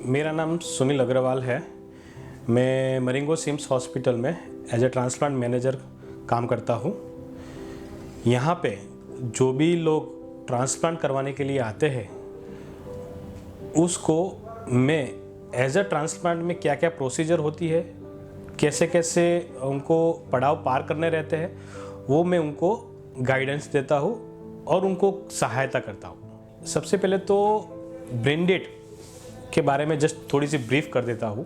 मेरा नाम सुनील अग्रवाल है। मैं मरिंगो सिम्स हॉस्पिटल में एज ए ट्रांसप्लांट मैनेजर काम करता हूँ। यहाँ पे जो भी लोग ट्रांसप्लांट करवाने के लिए आते हैं उसको मैं एज ए ट्रांसप्लांट में क्या क्या प्रोसीजर होती है, कैसे कैसे उनको पड़ाव पार करने रहते हैं, वो मैं उनको गाइडेंस देता हूँ और उनको सहायता करता हूँ। सबसे पहले तो ब्रेन डेड के बारे में जस्ट थोड़ी सी ब्रीफ कर देता हूँ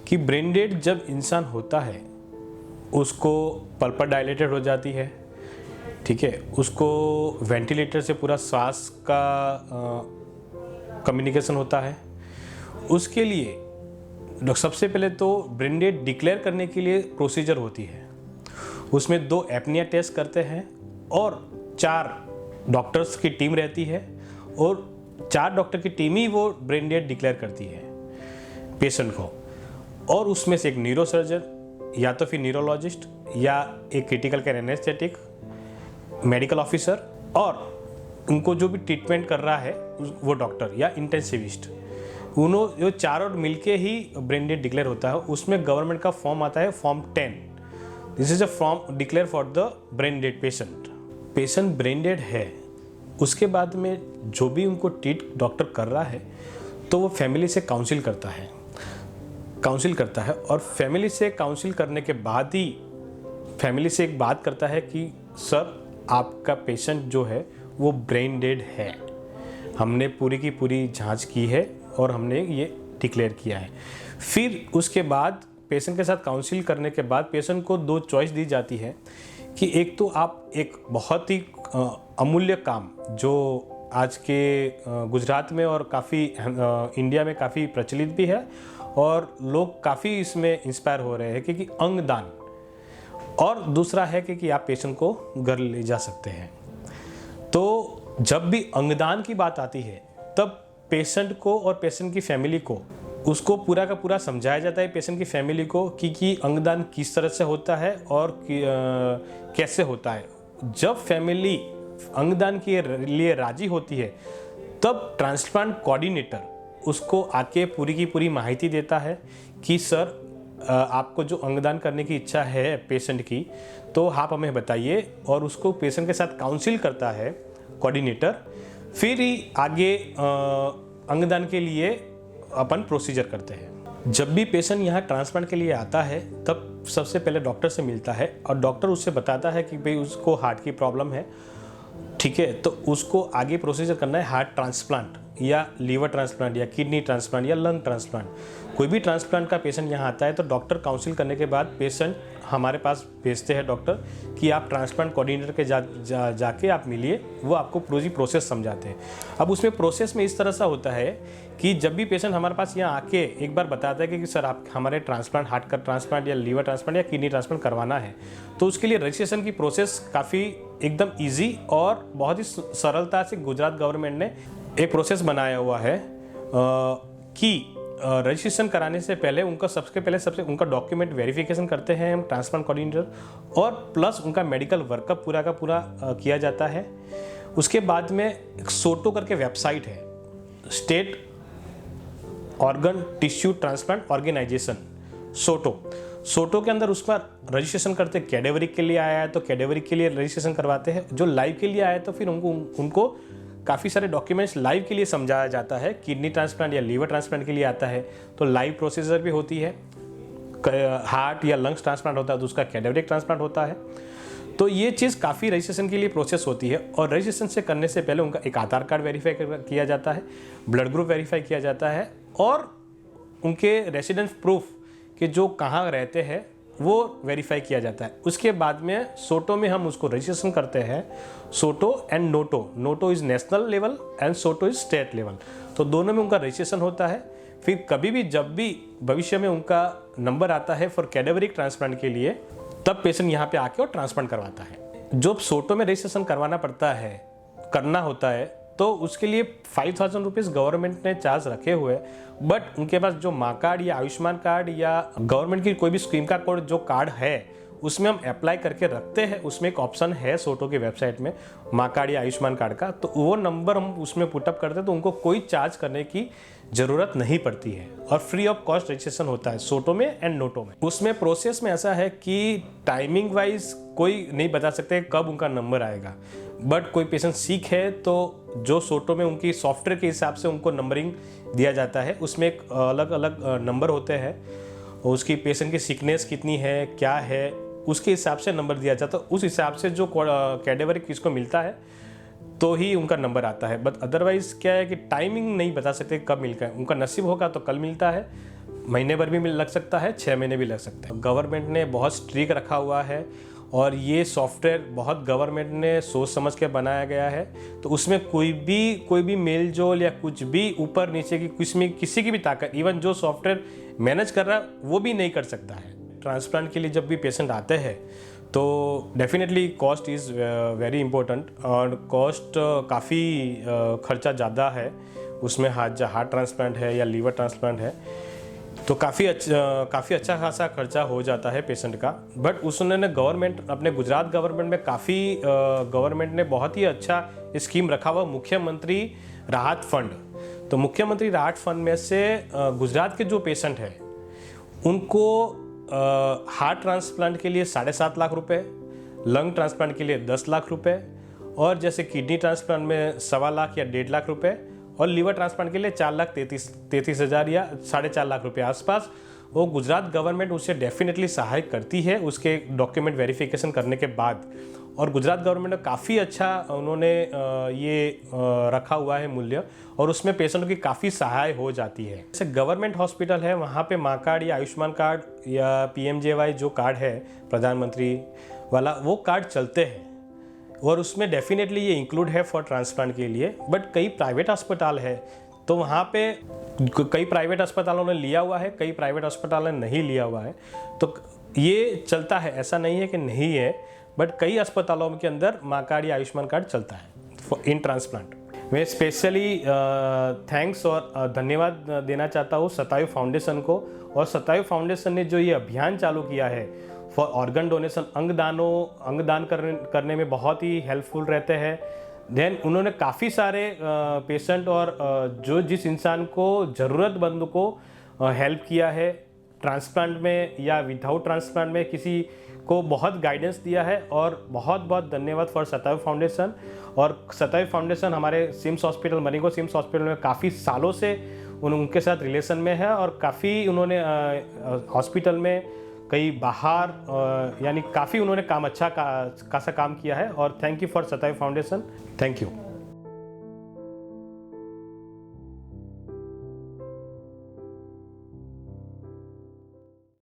कि ब्रेन डेड जब इंसान होता है उसको पल्पस डायलेटेड हो जाती है, ठीक है, उसको वेंटिलेटर से पूरा सांस का कम्युनिकेशन होता है। उसके लिए सबसे पहले तो ब्रेन डेड डिक्लेयर करने के लिए प्रोसीजर होती है। उसमें 2 एपनिया टेस्ट करते हैं और 4 डॉक्टर्स की टीम रहती है और 4 डॉक्टर की टीम ही वो ब्रेन डेड डिक्लेयर करती है पेशेंट को। और उसमें से एक न्यूरोसर्जन या तो फिर न्यूरोलॉजिस्ट या एक critical care anaesthetic medical officer और उनको जो भी ट्रीटमेंट कर रहा है वो डॉक्टर या इंटेंसिविस्ट, उन्होंने जो चारों मिलके ही ब्रेन डेड डिक्लेयर होता है। उसमें गवर्नमेंट का फॉर्म आता है form 10। This is a form declare for the brain dead patient. Patient brain dead है, उसके बाद में जो भी उनको ट्रीट डॉक्टर कर रहा है तो वो फैमिली से काउंसिल करता है और फैमिली से काउंसिल करने के बाद ही फैमिली से एक बात करता है कि सर आपका पेशेंट जो है वो ब्रेन डेड है, हमने पूरी की पूरी जांच की है और हमने ये डिक्लेयर किया है। फिर उसके बाद पेशेंट के साथ काउंसिल करने के बाद पेशेंट को 2 चॉइस दी जाती है कि एक तो आप एक बहुत ही अमूल्य काम जो आज के गुजरात में और काफ़ी इंडिया में काफ़ी प्रचलित भी है और लोग काफ़ी इसमें इंस्पायर हो रहे हैं कि अंगदान, और दूसरा है कि आप पेशेंट को घर ले जा सकते हैं। तो जब भी अंगदान की बात आती है तब पेशेंट को और पेशेंट की फैमिली को उसको पूरा का पूरा समझाया जाता है पेशेंट की फैमिली को कि अंगदान किस तरह से होता है और कैसे होता है। जब फैमिली अंगदान के लिए राजी होती है तब ट्रांसप्लांट कोऑर्डिनेटर उसको आके पूरी की पूरी माहिती देता है कि सर आपको जो अंगदान करने की इच्छा है पेशेंट की तो आप हमें बताइए, और उसको पेशेंट के साथ काउंसिल करता है कोऑर्डिनेटर। फिर ही आगे अंगदान के लिए अपन प्रोसीजर करते हैं। जब भी पेशेंट यहाँ ट्रांसप्लांट के लिए आता है तब सबसे पहले डॉक्टर से मिलता है और डॉक्टर उससे बताता है कि भाई उसको हार्ट की प्रॉब्लम है, ठीक है, तो उसको आगे प्रोसीजर करना है हार्ट ट्रांसप्लांट या लीवर ट्रांसप्लांट या किडनी ट्रांसप्लांट या लंग ट्रांसप्लांट। कोई भी ट्रांसप्लांट का पेशेंट यहाँ आता है तो डॉक्टर काउंसिल करने के बाद पेशेंट हमारे पास भेजते हैं डॉक्टर कि आप ट्रांसप्लांट कोऑर्डिनेटर के जाके आप मिलिए, वो आपको पूरी प्रोसेस समझाते हैं। अब उसमें प्रोसेस में इस तरह सा होता है कि जब भी पेशेंट हमारे पास यहाँ आके एक बार बताता है कि सर आप हमारे ट्रांसप्लांट हार्ट का ट्रांसप्लांट या लीवर ट्रांसप्लांट या किडनी ट्रांसप्लांट करवाना है, तो उसके लिए रजिस्ट्रेशन की प्रोसेस काफ़ी एकदम ईजी और बहुत ही सरलता से गुजरात गवर्नमेंट ने एक प्रोसेस बनाया हुआ है कि रजिस्ट्रेशन कराने से पहले सबसे उनका डॉक्यूमेंट वेरिफिकेशन करते हैं हम ट्रांसप्लांट कोऑर्डिनेटर, और प्लस उनका मेडिकल वर्कअप पूरा का पूरा किया जाता है। उसके बाद में एक सोटो करके वेबसाइट है, state organ tissue transplant organisation, SOTTO के अंदर उसका रजिस्ट्रेशन करते, कैडेवरी के लिए आया है तो कैडेवरी के लिए रजिस्ट्रेशन करवाते हैं, जो लाइव के लिए आया है तो फिर उनको काफ़ी सारे डॉक्यूमेंट्स लाइव के लिए समझाया जाता है। किडनी ट्रांसप्लांट या लीवर ट्रांसप्लांट के लिए आता है तो लाइव प्रोसीजर भी होती है, हार्ट या लंग्स ट्रांसप्लांट होता है तो उसका कैडेवरिक ट्रांसप्लांट होता है। तो ये चीज़ काफ़ी रजिस्ट्रेशन के लिए प्रोसेस होती है और रजिस्ट्रेशन से करने से पहले उनका एक आधार कार्ड वेरीफाई किया जाता है, ब्लड ग्रुप वेरीफाई किया जाता है और उनके रेसिडेंस प्रूफ कि जो कहाँ रहते हैं वो वेरीफाई किया जाता है। उसके बाद में सोटो में हम उसको रजिस्ट्रेशन करते हैं, SOTTO and NOTTO is national level and SOTTO is state level, तो दोनों में उनका रजिस्ट्रेशन होता है। फिर कभी भी जब भी भविष्य में उनका नंबर आता है फॉर कैडेवरिक ट्रांसप्लांट के लिए तब पेशेंट यहाँ पे आके और ट्रांसप्लांट करवाता है। जो सोटो में रजिस्ट्रेशन करना होता है तो उसके लिए 5,000 रुपीज़ गवर्नमेंट ने चार्ज रखे हुए, बट उनके पास जो माँ कार्ड या आयुष्मान कार्ड या गवर्नमेंट की कोई भी स्कीम का कोड जो कार्ड है उसमें हम अप्लाई करके रखते हैं। उसमें एक ऑप्शन है सोटो की वेबसाइट में, माँ कार्ड या आयुष्मान कार्ड का, तो वो नंबर हम उसमें पुटअप करते हैं तो उनको कोई चार्ज करने की ज़रूरत नहीं पड़ती है और फ्री ऑफ कॉस्ट रजिस्ट्रेशन होता है सोटो में एंड नोटो में। उसमें प्रोसेस में ऐसा है कि टाइमिंग वाइज कोई नहीं बता सकते कब उनका नंबर आएगा, बट कोई पेशेंट सीख है तो जो सोटो में उनकी सॉफ्टवेयर के हिसाब से उनको नंबरिंग दिया जाता है। उसमें एक अलग अलग नंबर होते हैं, उसकी पेशेंट की सिकनेस कितनी है, क्या है, उसके हिसाब से नंबर दिया जाता है। उस हिसाब से जो कैटेगरी किसको मिलता है तो ही उनका नंबर आता है। बट अदरवाइज क्या है कि टाइमिंग नहीं बता सकते कब मिलता है। उनका नसीब होगा तो कल मिलता है, महीने भर भी लग सकता है, 6 महीने भी लग सकते हैं। गवर्नमेंट ने बहुत स्ट्रिक्ट रखा हुआ है और ये सॉफ्टवेयर बहुत गवर्नमेंट ने सोच समझ के बनाया गया है, तो उसमें कोई भी मेल जोल या कुछ भी ऊपर नीचे की किसी की भी ताकत, इवन जो सॉफ्टवेयर मैनेज कर रहा है वो भी नहीं कर सकता है। ट्रांसप्लांट के लिए जब भी पेशेंट आते हैं तो definitely cost is very important, और कॉस्ट काफ़ी खर्चा ज़्यादा है उसमें। हार्ट ट्रांसप्लांट है या लीवर ट्रांसप्लांट है तो काफ़ी अच्छा खासा खर्चा हो जाता है पेशेंट का। बट उसने गवर्नमेंट, अपने गुजरात गवर्नमेंट में काफ़ी गवर्नमेंट ने बहुत ही अच्छा स्कीम रखा हुआ, मुख्यमंत्री राहत फंड। तो मुख्यमंत्री राहत फंड में से गुजरात के जो पेशेंट हैं उनको हार्ट ट्रांसप्लांट के लिए 7.5 लाख रुपए, लंग ट्रांसप्लांट के लिए 10 लाख रुपए, और जैसे किडनी ट्रांसप्लांट में 1.25 लाख या 1.5 लाख रुपए, और लीवर ट्रांसप्लांट के लिए 4,33,000 या 4.5 लाख रुपए आसपास, वो गुजरात गवर्नमेंट उससे डेफिनेटली सहायता करती है उसके डॉक्यूमेंट वेरिफिकेशन करने के बाद। और गुजरात गवर्नमेंट ने काफ़ी अच्छा उन्होंने ये रखा हुआ है मूल्य, और उसमें पेशेंटों की काफ़ी सहाय हो जाती है। जैसे गवर्नमेंट हॉस्पिटल है वहाँ पे माँ कार्ड या आयुष्मान कार्ड या PMJY जो कार्ड है प्रधानमंत्री वाला, वो कार्ड चलते हैं और उसमें डेफिनेटली ये इंक्लूड है फॉर ट्रांसप्लांट के लिए। बट कई प्राइवेट अस्पताल है तो वहाँ पे कई प्राइवेट अस्पतालों ने लिया हुआ है, कई प्राइवेट अस्पतालों ने नहीं लिया हुआ है, तो ये चलता है, ऐसा नहीं है कि नहीं है। बट कई अस्पतालों के अंदर माँ कार्ड या आयुष्मान कार्ड चलता है इन ट्रांसप्लांट। मैं स्पेशली थैंक्स और धन्यवाद देना चाहता हूँ शतायु फाउंडेशन को। और शतायु फाउंडेशन ने जो ये अभियान चालू किया है फॉर ऑर्गन डोनेशन, अंगदान करने में बहुत ही हेल्पफुल रहते हैं। देन उन्होंने काफ़ी सारे पेशेंट और जो जिस इंसान को ज़रूरतमंद को हेल्प किया है ट्रांसप्लांट में या विदाउट ट्रांसप्लांट में, किसी को बहुत गाइडेंस दिया है। और बहुत बहुत धन्यवाद फॉर शतायु फाउंडेशन। और शतायु फाउंडेशन हमारे CIMS hospital, Marengo CIMS hospital में काफ़ी सालों से उनके साथ रिलेशन में है, और काफ़ी उन्होंने हॉस्पिटल में कई बाहर यानी काफ़ी उन्होंने काम अच्छा खासा काम किया है। और thank you for Shatayu Foundation, thank you.